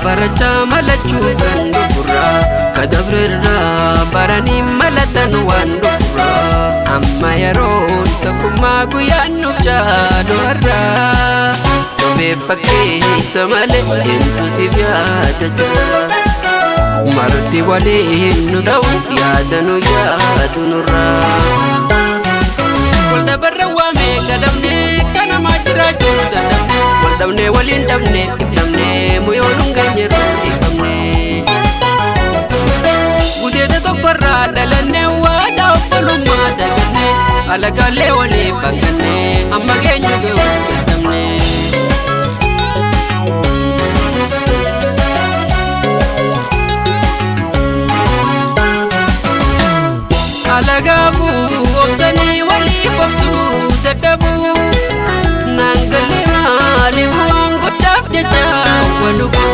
Baracha malachu kan dufura kadabrira barani malatan wan dufura amma yaron takuma guyan nufjado arra sobe fakki samale intu sibya tasra marti wali nudaw yadanu yadunura wal dabarwa me kadamne kana majra jodamne wal damne walin damne muyonung ganyeru ifamne udeda tokkorra dalane wada poluma dagane alagale wali fagane amma genyu ge utamne alagabu obsani wali fafsu dadabu nangale mali wango taf jaja walugo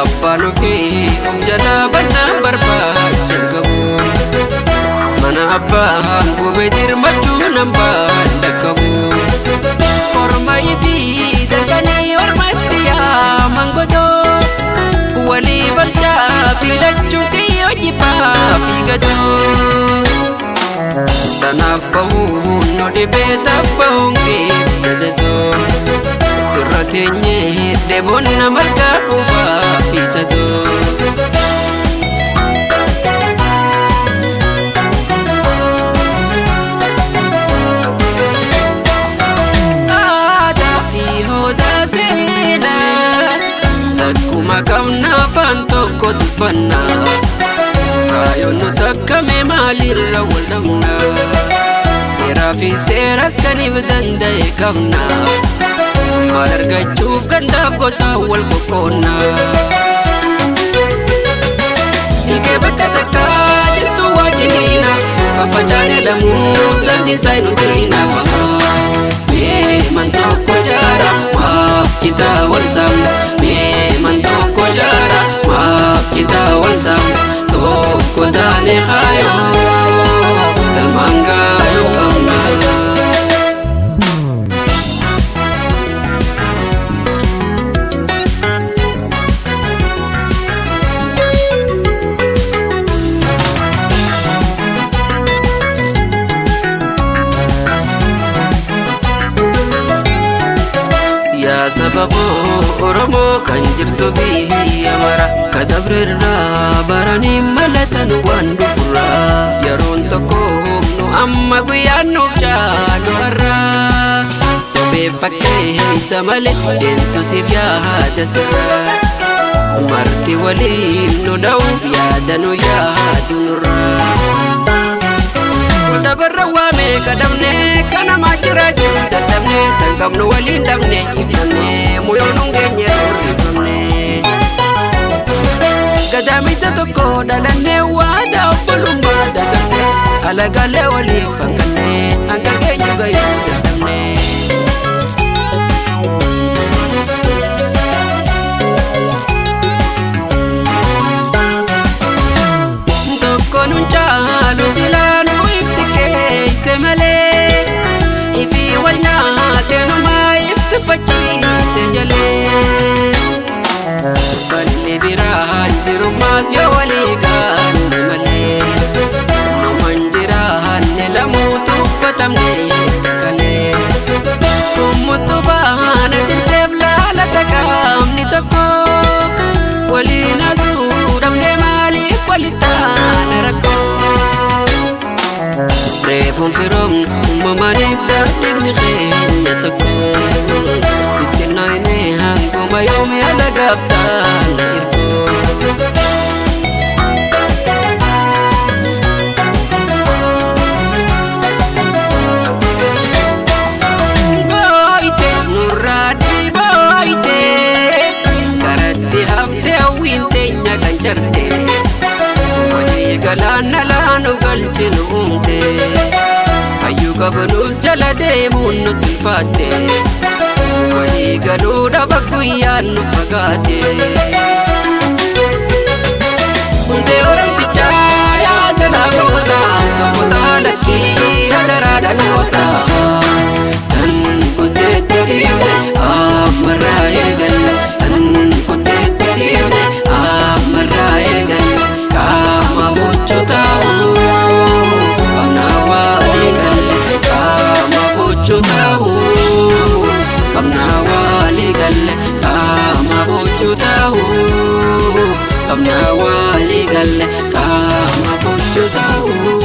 abbalu fi umjala banna barba jangabu mana abban gobedir maju namba dakabu kormai fi dagani warmatiya mangodo wali falcha fi lachuti ojipa fi gado tanaf bahu no de beta bongi dedo ratenye demona marka kufa fisado ada fi hoda zinas takuma kamna fanto kotbana ayonu takame malirra waldamna era fi seras kanibdanda kamna malargachuf gandaf gosa wal kokona ike bakataka jirtu wajinina fafajane lamu landi sainutina me mantoko jara maaf kita walsam me mantoko jara maaf kita walsam toko dane khayo kalmanga yo kamna sababu oromo kan jirtu bihi amara kadabrira barani malatan wan dufura yaron tokko nu amma guyan nufjalo arra sobe fakke samale entu sivya dasra marti wali nu daw yadanu yadunura dabarwa me kadamne kana majra judamne tangam no wali damne ifamne muyonung genyeru ifamne gadami satoko dalane wada poluma dagane alagale wali fangane anga genyu gayu damne tokonun chalu silanu semale ifi walna tenu ma iftifachi sejale balle birahan dirumas ya wali kan male no manjirahan lamu tufatamne kale kumutu bahana tebla la takam ni tako wali nazuram de mali walitana rako Refum firom mamani da digni khenya tako kitina ini hango mayomi ala gafta na irko goite nuradi boite karati hafte awinte nyakan charte galaana laanu galchinu uumte hayyuu qabnuus jala deemuun nutti ulfaatte walii galuudha bakkuyyaan nu fagaate hundee oromichaa yaa jalaaloota tokko taalakkii hadaraa dhaloota tan kutteetti dhiifne ammarraa eegalle tan kutteetti dhiifne ammarraa eegalle qaama fochoo taa'uu qabnaa walii galle qaama fochoo taa'uu qabnaa walii galle qaama fochoo taa'uu qabnaa walii galle qaama fochoo taa'uu.